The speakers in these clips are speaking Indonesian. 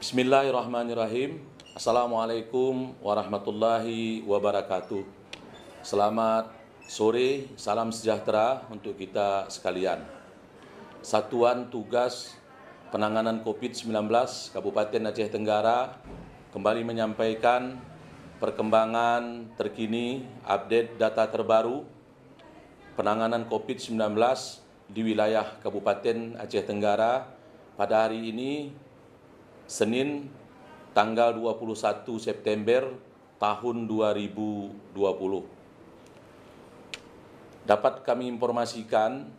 Bismillahirrahmanirrahim. Assalamualaikum warahmatullahi wabarakatuh. Selamat sore, salam sejahtera untuk kita sekalian. Satuan Tugas Penanganan COVID-19 Kabupaten Aceh Tenggara kembali menyampaikan perkembangan terkini, update data terbaru penanganan COVID-19 di wilayah Kabupaten Aceh Tenggara pada hari ini, Senin, tanggal 21 September tahun 2020. Dapat kami informasikan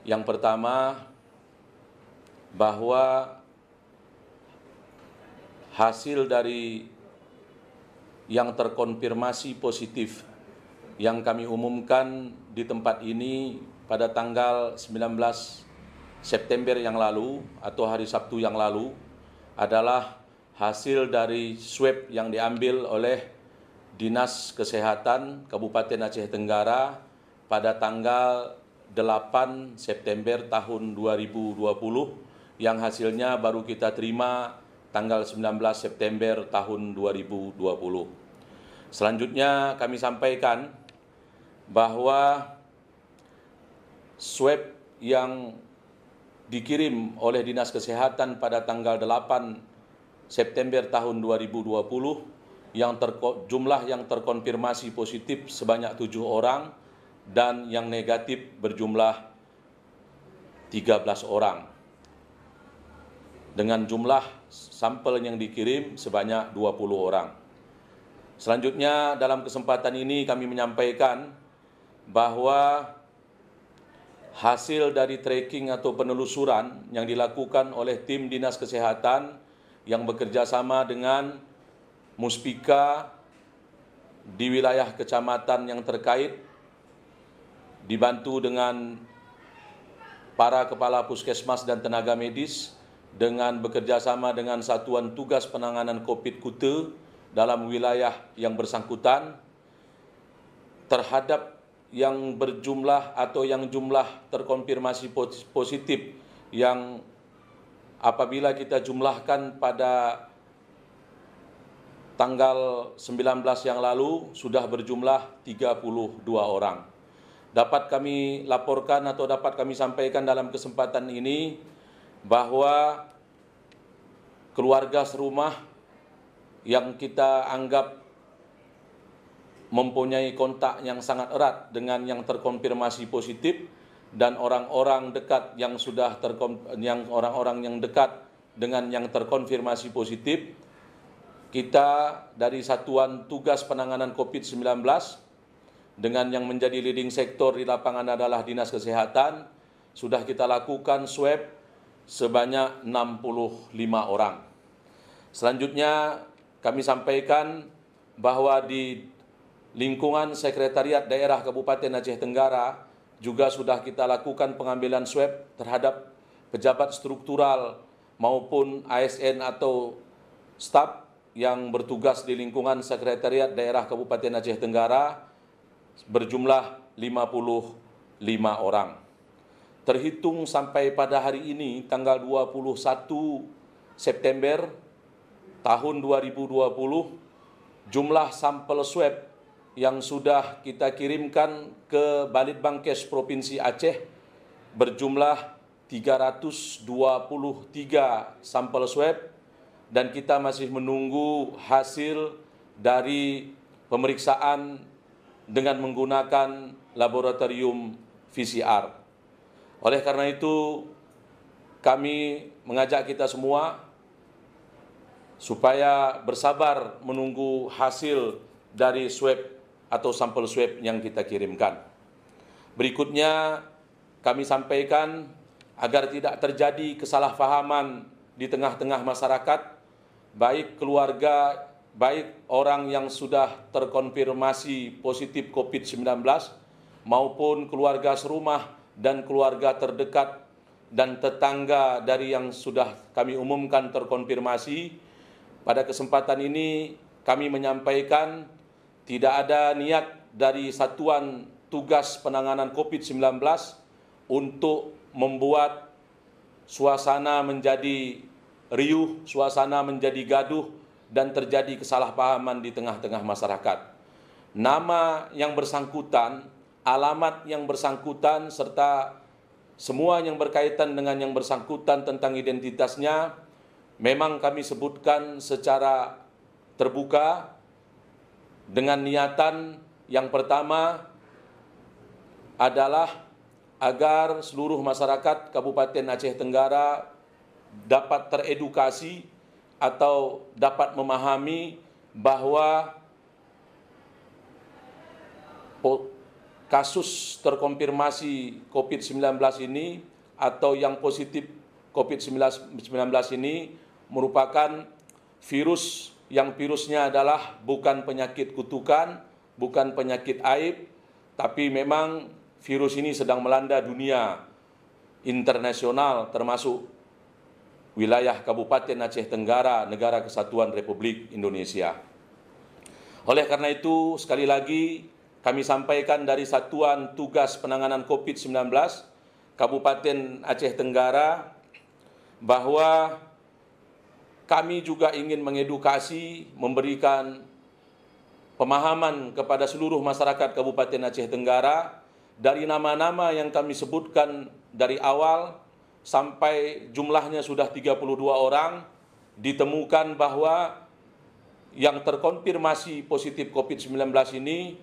yang pertama bahwa hasil dari yang terkonfirmasi positif yang kami umumkan di tempat ini pada tanggal 19 September yang lalu atau hari Sabtu yang lalu adalah hasil dari swab yang diambil oleh Dinas Kesehatan Kabupaten Aceh Tenggara pada tanggal 8 September tahun 2020 yang hasilnya baru kita terima tanggal 19 September tahun 2020. Selanjutnya kami sampaikan bahwa swab yang dikirim oleh Dinas Kesehatan pada tanggal 8 September tahun 2020 jumlah yang terkonfirmasi positif sebanyak 7 orang dan yang negatif berjumlah 13 orang. Dengan jumlah sampel yang dikirim sebanyak 20 orang. Selanjutnya dalam kesempatan ini kami menyampaikan bahwa hasil dari tracking atau penelusuran yang dilakukan oleh tim Dinas Kesehatan yang bekerja sama dengan Muspika di wilayah kecamatan yang terkait, dibantu dengan para kepala puskesmas dan tenaga medis dengan bekerja sama dengan Satuan Tugas Penanganan COVID Kute dalam wilayah yang bersangkutan terhadap yang berjumlah atau yang jumlah terkonfirmasi positif yang apabila kita jumlahkan pada tanggal 19 yang lalu sudah berjumlah 32 orang. Dapat kami laporkan atau dapat kami sampaikan dalam kesempatan ini bahwa keluarga serumah yang kita anggap mempunyai kontak yang sangat erat dengan yang terkonfirmasi positif dan orang-orang dekat yang orang-orang yang dekat dengan yang terkonfirmasi positif, kita dari Satuan Tugas Penanganan COVID-19 dengan yang menjadi leading sektor di lapangan adalah Dinas Kesehatan, sudah kita lakukan swab sebanyak 65 orang. Selanjutnya kami sampaikan bahwa di lingkungan Sekretariat Daerah Kabupaten Aceh Tenggara juga sudah kita lakukan pengambilan swab terhadap pejabat struktural maupun ASN atau staf yang bertugas di lingkungan Sekretariat Daerah Kabupaten Aceh Tenggara berjumlah 55 orang. Terhitung sampai pada hari ini tanggal 21 September tahun 2020, jumlah sampel swab yang sudah kita kirimkan ke Balitbangkes Provinsi Aceh berjumlah 323 sampel swab dan kita masih menunggu hasil dari pemeriksaan dengan menggunakan laboratorium PCR. Oleh karena itu, kami mengajak kita semua supaya bersabar menunggu hasil dari swab atau sampel swab yang kita kirimkan. Berikutnya kami sampaikan agar tidak terjadi kesalahpahaman di tengah-tengah masyarakat, baik keluarga, baik orang yang sudah terkonfirmasi positif COVID-19 maupun keluarga serumah dan keluarga terdekat dan tetangga dari yang sudah kami umumkan terkonfirmasi. Pada kesempatan ini kami menyampaikan tidak ada niat dari Satuan Tugas Penanganan COVID-19 untuk membuat suasana menjadi riuh, suasana menjadi gaduh, dan terjadi kesalahpahaman di tengah-tengah masyarakat. Nama yang bersangkutan, alamat yang bersangkutan, serta semua yang berkaitan dengan yang bersangkutan tentang identitasnya memang kami sebutkan secara terbuka dengan niatan yang pertama adalah agar seluruh masyarakat Kabupaten Aceh Tenggara dapat teredukasi atau dapat memahami bahwa kasus terkonfirmasi COVID-19 ini atau yang positif COVID-19 ini merupakan virus yang virusnya adalah bukan penyakit kutukan, bukan penyakit aib, tapi memang virus ini sedang melanda dunia internasional termasuk wilayah Kabupaten Aceh Tenggara, Negara Kesatuan Republik Indonesia. Oleh karena itu, sekali lagi kami sampaikan dari Satuan Tugas Penanganan COVID-19 Kabupaten Aceh Tenggara bahwa kami juga ingin mengedukasi, memberikan pemahaman kepada seluruh masyarakat Kabupaten Aceh Tenggara dari nama-nama yang kami sebutkan dari awal sampai jumlahnya sudah 32 orang, ditemukan bahwa yang terkonfirmasi positif COVID-19 ini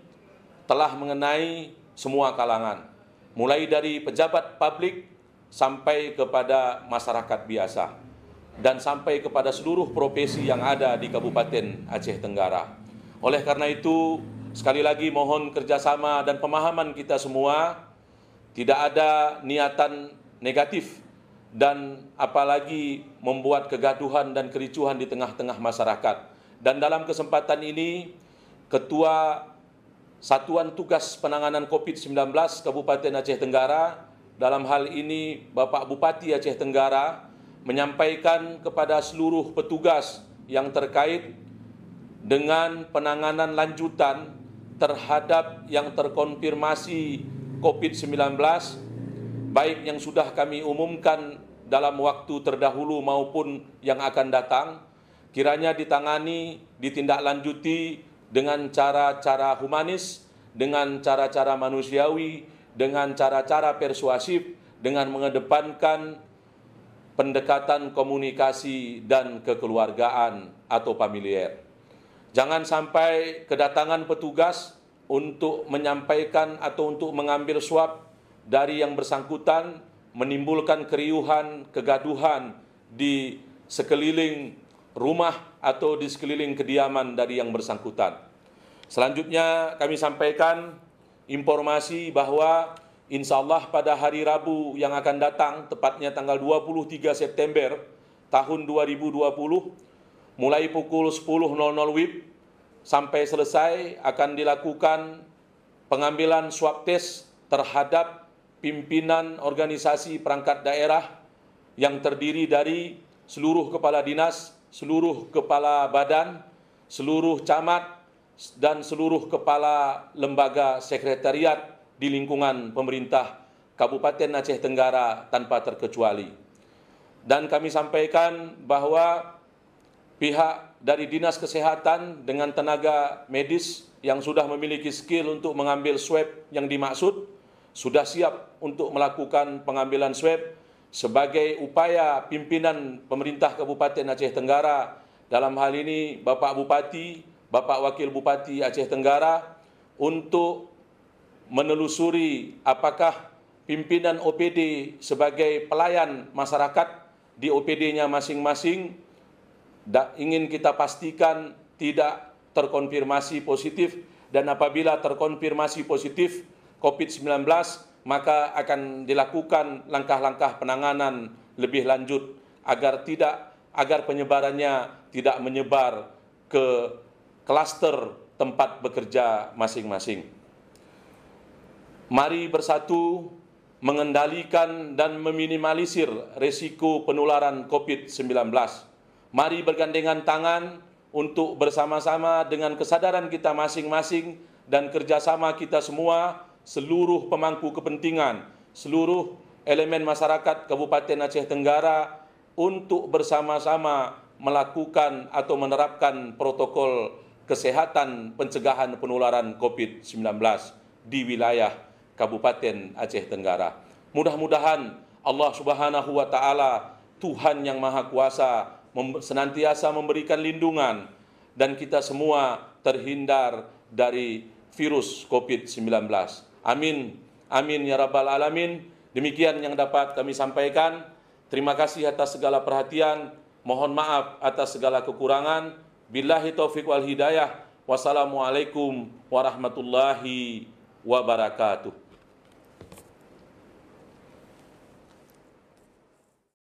telah mengenai semua kalangan, mulai dari pejabat publik sampai kepada masyarakat biasa, dan sampai kepada seluruh profesi yang ada di Kabupaten Aceh Tenggara. Oleh karena itu, sekali lagi mohon kerjasama dan pemahaman kita semua, tidak ada niatan negatif dan apalagi membuat kegaduhan dan kericuhan di tengah-tengah masyarakat. Dan dalam kesempatan ini, Ketua Satuan Tugas Penanganan COVID-19 Kabupaten Aceh Tenggara, dalam hal ini Bapak Bupati Aceh Tenggara, menyampaikan kepada seluruh petugas yang terkait dengan penanganan lanjutan terhadap yang terkonfirmasi COVID-19, baik yang sudah kami umumkan dalam waktu terdahulu maupun yang akan datang, kiranya ditangani, ditindaklanjuti dengan cara-cara humanis, dengan cara-cara manusiawi, dengan cara-cara persuasif, dengan mengedepankan pendekatan komunikasi dan kekeluargaan atau familiar. Jangan sampai kedatangan petugas untuk menyampaikan atau untuk mengambil swab dari yang bersangkutan menimbulkan keriuhan, kegaduhan di sekeliling rumah atau di sekeliling kediaman dari yang bersangkutan. Selanjutnya kami sampaikan informasi bahwa insya Allah pada hari Rabu yang akan datang, tepatnya tanggal 23 September tahun 2020, mulai pukul 10.00 WIB sampai selesai akan dilakukan pengambilan swab test terhadap pimpinan organisasi perangkat daerah yang terdiri dari seluruh kepala dinas, seluruh kepala badan, seluruh camat, dan seluruh kepala lembaga sekretariat di lingkungan pemerintah Kabupaten Aceh Tenggara tanpa terkecuali. Dan kami sampaikan bahwa pihak dari Dinas Kesehatan dengan tenaga medis yang sudah memiliki skill untuk mengambil swab yang dimaksud, sudah siap untuk melakukan pengambilan swab sebagai upaya pimpinan pemerintah Kabupaten Aceh Tenggara, dalam hal ini Bapak Bupati, Bapak Wakil Bupati Aceh Tenggara, untuk menelusuri apakah pimpinan OPD sebagai pelayan masyarakat di OPD-nya masing-masing ingin kita pastikan tidak terkonfirmasi positif, dan apabila terkonfirmasi positif COVID-19 maka akan dilakukan langkah-langkah penanganan lebih lanjut agar penyebarannya tidak menyebar ke klaster tempat bekerja masing-masing. Mari bersatu mengendalikan dan meminimalisir risiko penularan COVID-19. Mari bergandengan tangan untuk bersama-sama dengan kesadaran kita masing-masing dan kerjasama kita semua, seluruh pemangku kepentingan, seluruh elemen masyarakat Kabupaten Aceh Tenggara, untuk bersama-sama melakukan atau menerapkan protokol kesehatan pencegahan penularan COVID-19 di wilayah Kabupaten Aceh Tenggara. Mudah-mudahan Allah Subhanahu wa Ta'ala, Tuhan yang Maha Kuasa, senantiasa memberikan lindungan dan kita semua terhindar dari virus COVID-19. Amin. Amin ya Rabbal Alamin. Demikian yang dapat kami sampaikan. Terima kasih atas segala perhatian. Mohon maaf atas segala kekurangan. Billahi taufiq wal hidayah. Wassalamualaikum warahmatullahi wabarakatuh.